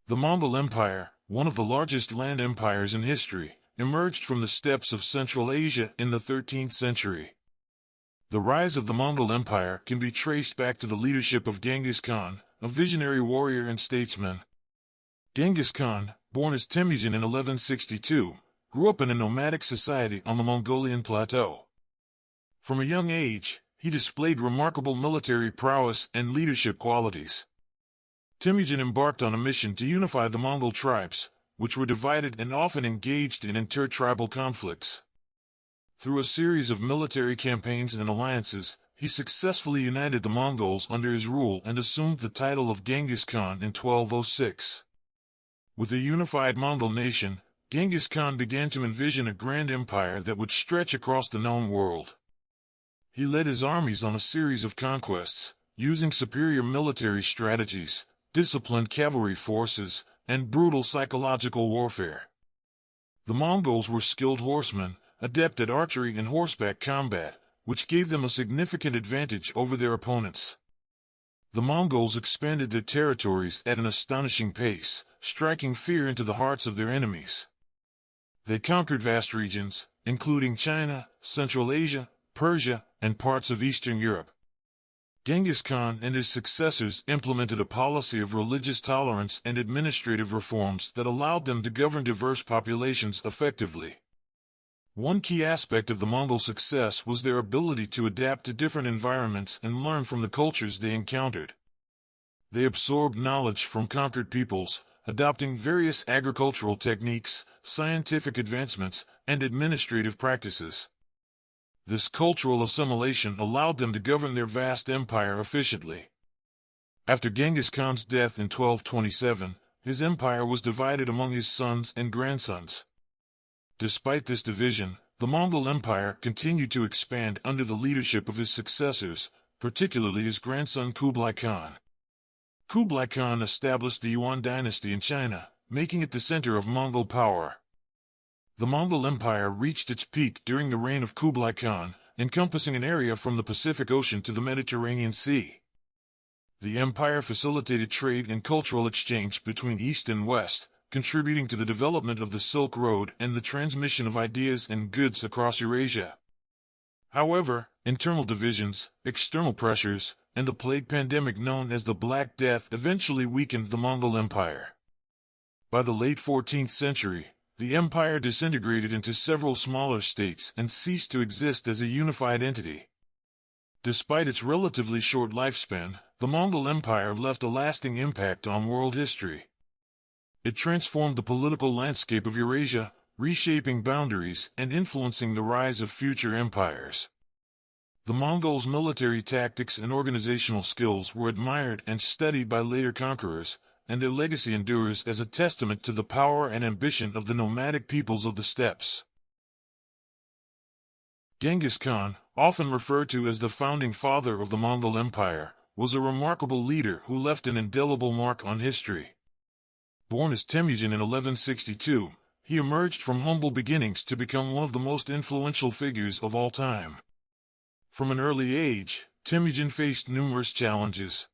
The Mongol Empire, one of the largest land empires in history, emerged from the steppes of Central Asia in the 13th century. The rise of the Mongol Empire can be traced back to the leadership of Genghis Khan, a visionary warrior and statesman. Genghis Khan, born as Temujin in 1162, grew up in a nomadic society on the Mongolian plateau. From a young age, he displayed remarkable military prowess and leadership qualities. Temujin embarked on a mission to unify the Mongol tribes, which were divided and often engaged in inter-tribal conflicts. Through a series of military campaigns and alliances, he successfully united the Mongols under his rule and assumed the title of Genghis Khan in 1206. With a unified Mongol nation, Genghis Khan began to envision a grand empire that would stretch across the known world. He led his armies on a series of conquests, using superior military strategies, disciplined cavalry forces, and brutal psychological warfare. The Mongols were skilled horsemen, adept at archery and horseback combat, which gave them a significant advantage over their opponents. The Mongols expanded their territories at an astonishing pace, striking fear into the hearts of their enemies. They conquered vast regions, including China, Central Asia, Persia, and parts of Eastern Europe. Genghis Khan and his successors implemented a policy of religious tolerance and administrative reforms that allowed them to govern diverse populations effectively. One key aspect of the Mongol success was their ability to adapt to different environments and learn from the cultures they encountered. They absorbed knowledge from conquered peoples, adopting various agricultural techniques, scientific advancements, and administrative practices. This cultural assimilation allowed them to govern their vast empire efficiently. After Genghis Khan's death in 1227, his empire was divided among his sons and grandsons. Despite this division, the Mongol Empire continued to expand under the leadership of his successors, particularly his grandson Kublai Khan. Kublai Khan established the Yuan dynasty in China, making it the center of Mongol power. The Mongol Empire reached its peak during the reign of Kublai Khan, encompassing an area from the Pacific Ocean to the Mediterranean Sea. The empire facilitated trade and cultural exchange between East and West, contributing to the development of the Silk Road and the transmission of ideas and goods across Eurasia. However, internal divisions, external pressures, and the plague pandemic known as the Black Death eventually weakened the Mongol Empire. By the late 14th century, the empire disintegrated into several smaller states and ceased to exist as a unified entity. Despite its relatively short lifespan, the Mongol Empire left a lasting impact on world history. It transformed the political landscape of Eurasia, reshaping boundaries and influencing the rise of future empires. The Mongols' military tactics and organizational skills were admired and studied by later conquerors, and their legacy endures as a testament to the power and ambition of the nomadic peoples of the steppes. Genghis Khan, often referred to as the founding father of the Mongol Empire, was a remarkable leader who left an indelible mark on history. Born as Temujin in 1162, he emerged from humble beginnings to become one of the most influential figures of all time. From an early age, Temujin faced numerous challenges.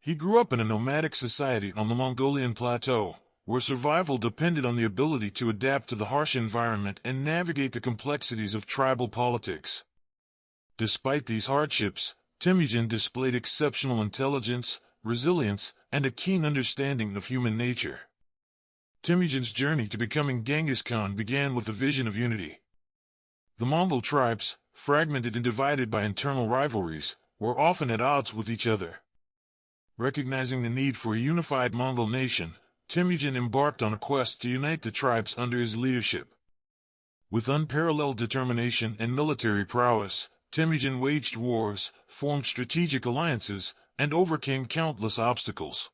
He grew up in a nomadic society on the Mongolian plateau, where survival depended on the ability to adapt to the harsh environment and navigate the complexities of tribal politics. Despite these hardships, Temujin displayed exceptional intelligence, resilience, and a keen understanding of human nature. Temujin's journey to becoming Genghis Khan began with a vision of unity. The Mongol tribes, fragmented and divided by internal rivalries, were often at odds with each other. Recognizing the need for a unified Mongol nation, Temujin embarked on a quest to unite the tribes under his leadership. With unparalleled determination and military prowess, Temujin waged wars, formed strategic alliances, and overcame countless obstacles.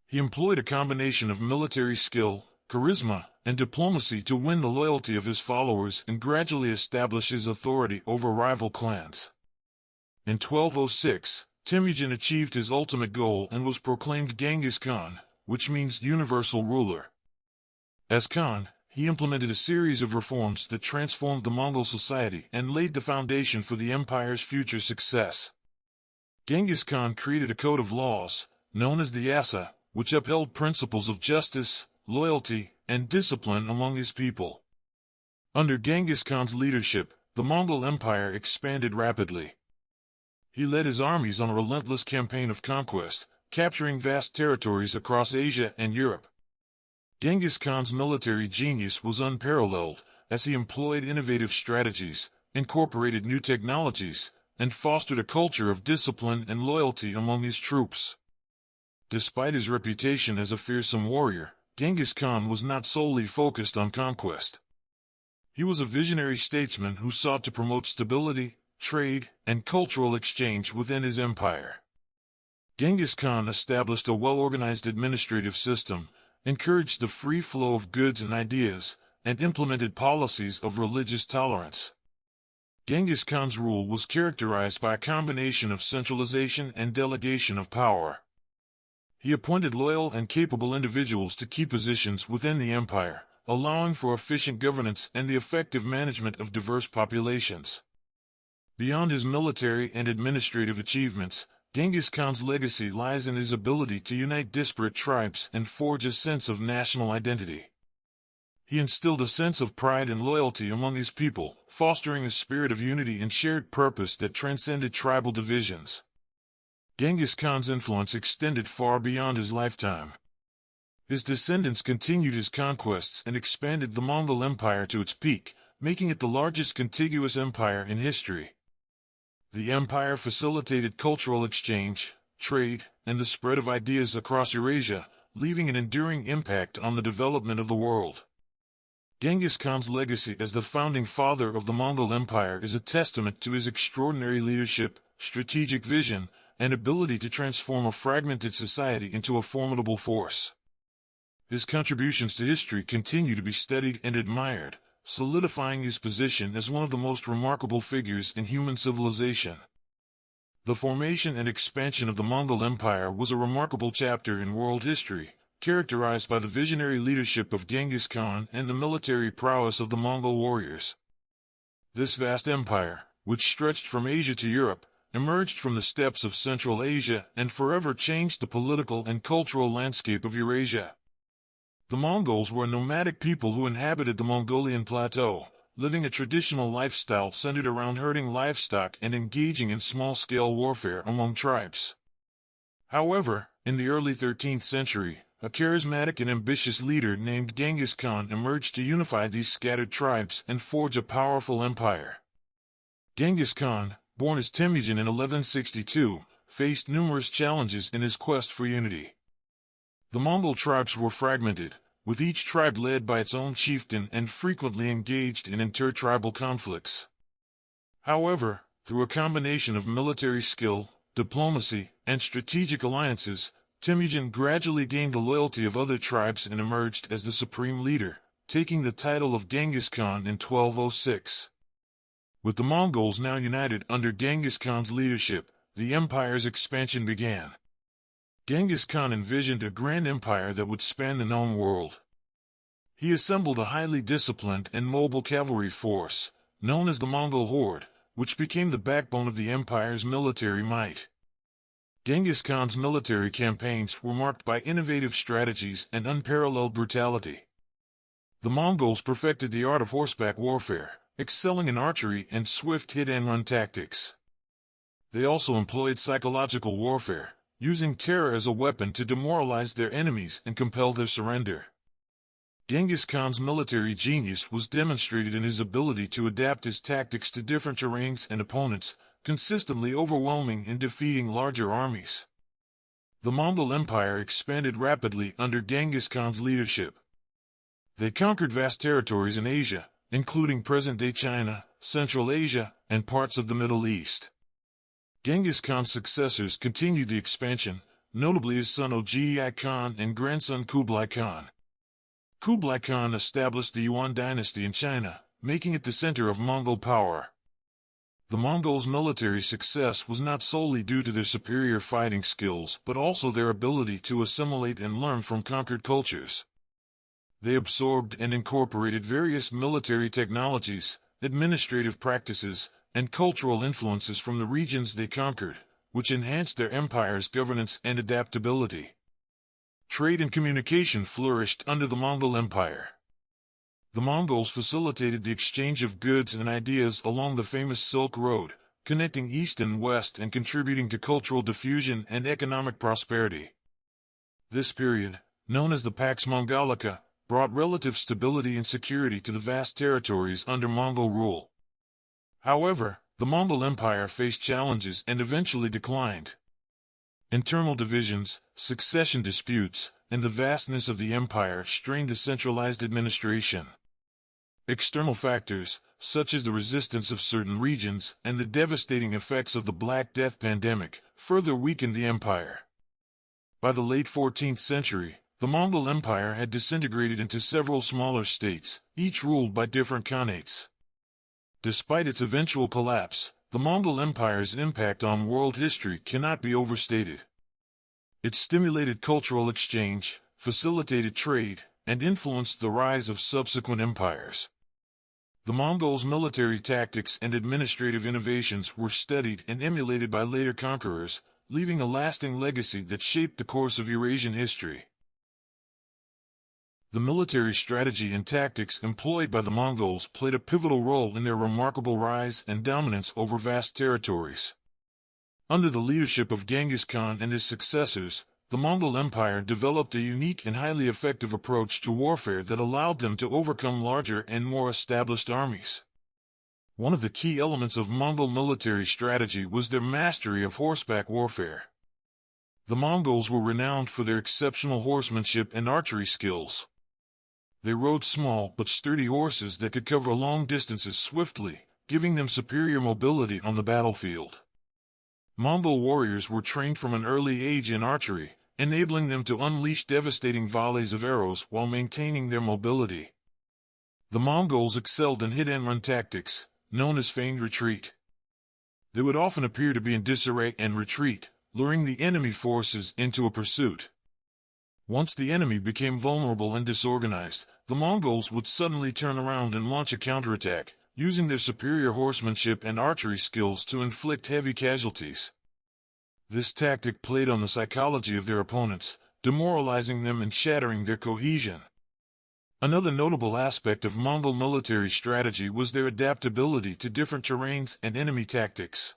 He employed a combination of military skill, charisma, and diplomacy to win the loyalty of his followers and gradually establish his authority over rival clans. In 1206, Temujin achieved his ultimate goal and was proclaimed Genghis Khan, which means universal ruler. As Khan, he implemented a series of reforms that transformed the Mongol society and laid the foundation for the empire's future success. Genghis Khan created a code of laws, known as the Yasa, which upheld principles of justice, loyalty, and discipline among his people. Under Genghis Khan's leadership, the Mongol Empire expanded rapidly. He led his armies on a relentless campaign of conquest, capturing vast territories across Asia and Europe. Genghis Khan's military genius was unparalleled, as he employed innovative strategies, incorporated new technologies, and fostered a culture of discipline and loyalty among his troops. Despite his reputation as a fearsome warrior, Genghis Khan was not solely focused on conquest. He was a visionary statesman who sought to promote stability, trade, and cultural exchange within his empire. Genghis Khan established a well-organized administrative system, encouraged the free flow of goods and ideas, and implemented policies of religious tolerance. Genghis Khan's rule was characterized by a combination of centralization and delegation of power. He appointed loyal and capable individuals to key positions within the empire, allowing for efficient governance and the effective management of diverse populations. Beyond his military and administrative achievements, Genghis Khan's legacy lies in his ability to unite disparate tribes and forge a sense of national identity. He instilled a sense of pride and loyalty among his people, fostering a spirit of unity and shared purpose that transcended tribal divisions. Genghis Khan's influence extended far beyond his lifetime. His descendants continued his conquests and expanded the Mongol Empire to its peak, making it the largest contiguous empire in history. The empire facilitated cultural exchange, trade, and the spread of ideas across Eurasia, leaving an enduring impact on the development of the world. Genghis Khan's legacy as the founding father of the Mongol Empire is a testament to his extraordinary leadership, strategic vision, and ability to transform a fragmented society into a formidable force. His contributions to history continue to be studied and admired, solidifying his position as one of the most remarkable figures in human civilization. The formation and expansion of the Mongol Empire was a remarkable chapter in world history, characterized by the visionary leadership of Genghis Khan and the military prowess of the Mongol warriors. This vast empire, which stretched from Asia to Europe, emerged from the steppes of Central Asia and forever changed the political and cultural landscape of Eurasia. The Mongols were a nomadic people who inhabited the Mongolian plateau, living a traditional lifestyle centered around herding livestock and engaging in small-scale warfare among tribes. However, in the early 13th century, a charismatic and ambitious leader named Genghis Khan emerged to unify these scattered tribes and forge a powerful empire. Genghis Khan, born as Temujin in 1162, faced numerous challenges in his quest for unity. The Mongol tribes were fragmented, with each tribe led by its own chieftain and frequently engaged in intertribal conflicts. However, through a combination of military skill, diplomacy, and strategic alliances, Temujin gradually gained the loyalty of other tribes and emerged as the supreme leader, taking the title of Genghis Khan in 1206. With the Mongols now united under Genghis Khan's leadership, the empire's expansion began. Genghis Khan envisioned a grand empire that would span the known world. He assembled a highly disciplined and mobile cavalry force, known as the Mongol Horde, which became the backbone of the empire's military might. Genghis Khan's military campaigns were marked by innovative strategies and unparalleled brutality. The Mongols perfected the art of horseback warfare, excelling in archery and swift hit-and-run tactics. They also employed psychological warfare, using terror as a weapon to demoralize their enemies and compel their surrender. Genghis Khan's military genius was demonstrated in his ability to adapt his tactics to different terrains and opponents, consistently overwhelming and defeating larger armies. The Mongol Empire expanded rapidly under Genghis Khan's leadership. They conquered vast territories in Asia, including present-day China, Central Asia, and parts of the Middle East. Genghis Khan's successors continued the expansion, notably his son Ogedai Khan and grandson Kublai Khan. Kublai Khan established the Yuan dynasty in China, making it the center of Mongol power. The Mongols' military success was not solely due to their superior fighting skills but also their ability to assimilate and learn from conquered cultures. They absorbed and incorporated various military technologies, administrative practices, and cultural influences from the regions they conquered, which enhanced their empire's governance and adaptability. Trade and communication flourished under the Mongol Empire. The Mongols facilitated the exchange of goods and ideas along the famous Silk Road, connecting East and West and contributing to cultural diffusion and economic prosperity. This period, known as the Pax Mongolica, brought relative stability and security to the vast territories under Mongol rule. However, the Mongol Empire faced challenges and eventually declined. Internal divisions, succession disputes, and the vastness of the empire strained the centralized administration. External factors, such as the resistance of certain regions and the devastating effects of the Black Death pandemic, further weakened the empire. By the late 14th century, the Mongol Empire had disintegrated into several smaller states, each ruled by different khanates. Despite its eventual collapse, the Mongol Empire's impact on world history cannot be overstated. It stimulated cultural exchange, facilitated trade, and influenced the rise of subsequent empires. The Mongols' military tactics and administrative innovations were studied and emulated by later conquerors, leaving a lasting legacy that shaped the course of Eurasian history. The military strategy and tactics employed by the Mongols played a pivotal role in their remarkable rise and dominance over vast territories. Under the leadership of Genghis Khan and his successors, the Mongol Empire developed a unique and highly effective approach to warfare that allowed them to overcome larger and more established armies. One of the key elements of Mongol military strategy was their mastery of horseback warfare. The Mongols were renowned for their exceptional horsemanship and archery skills. They rode small but sturdy horses that could cover long distances swiftly, giving them superior mobility on the battlefield. Mongol warriors were trained from an early age in archery, enabling them to unleash devastating volleys of arrows while maintaining their mobility. The Mongols excelled in hit-and-run tactics, known as feigned retreat. They would often appear to be in disarray and retreat, luring the enemy forces into a pursuit. Once the enemy became vulnerable and disorganized, the Mongols would suddenly turn around and launch a counterattack, using their superior horsemanship and archery skills to inflict heavy casualties. This tactic played on the psychology of their opponents, demoralizing them and shattering their cohesion. Another notable aspect of Mongol military strategy was their adaptability to different terrains and enemy tactics.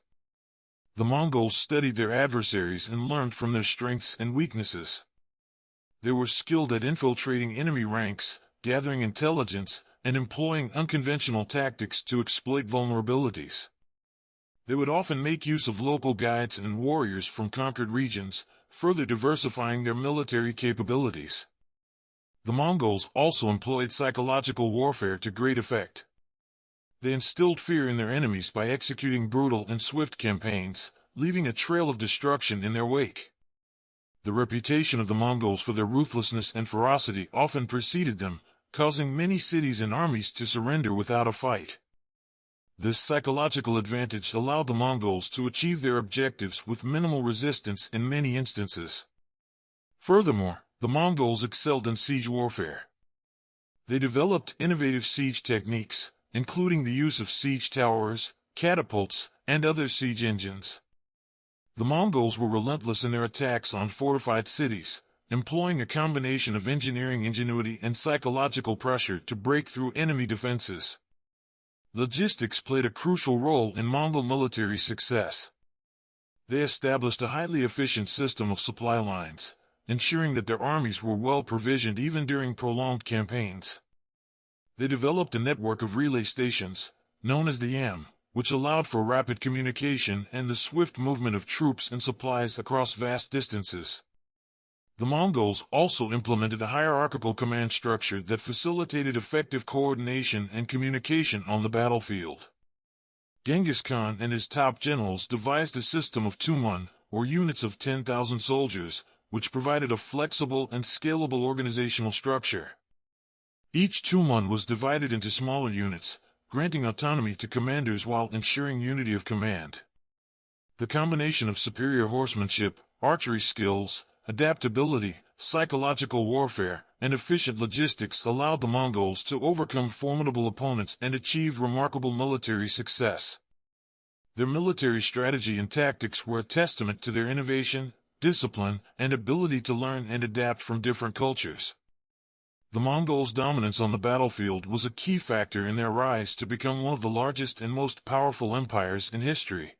The Mongols studied their adversaries and learned from their strengths and weaknesses. They were skilled at infiltrating enemy ranks, gathering intelligence, and employing unconventional tactics to exploit vulnerabilities. They would often make use of local guides and warriors from conquered regions, further diversifying their military capabilities. The Mongols also employed psychological warfare to great effect. They instilled fear in their enemies by executing brutal and swift campaigns, leaving a trail of destruction in their wake. The reputation of the Mongols for their ruthlessness and ferocity often preceded them, causing many cities and armies to surrender without a fight. This psychological advantage allowed the Mongols to achieve their objectives with minimal resistance in many instances. Furthermore, the Mongols excelled in siege warfare. They developed innovative siege techniques, including the use of siege towers, catapults, and other siege engines. The Mongols were relentless in their attacks on fortified cities, employing a combination of engineering ingenuity and psychological pressure to break through enemy defenses. Logistics played a crucial role in Mongol military success. They established a highly efficient system of supply lines, ensuring that their armies were well provisioned even during prolonged campaigns. They developed a network of relay stations, known as the yam, which allowed for rapid communication and the swift movement of troops and supplies across vast distances. The Mongols also implemented a hierarchical command structure that facilitated effective coordination and communication on the battlefield. Genghis Khan and his top generals devised a system of tumen, or units of 10,000 soldiers, which provided a flexible and scalable organizational structure. Each tumen was divided into smaller units, granting autonomy to commanders while ensuring unity of command. The combination of superior horsemanship, archery skills, adaptability, psychological warfare, and efficient logistics allowed the Mongols to overcome formidable opponents and achieve remarkable military success. Their military strategy and tactics were a testament to their innovation, discipline, and ability to learn and adapt from different cultures. The Mongols' dominance on the battlefield was a key factor in their rise to become one of the largest and most powerful empires in history.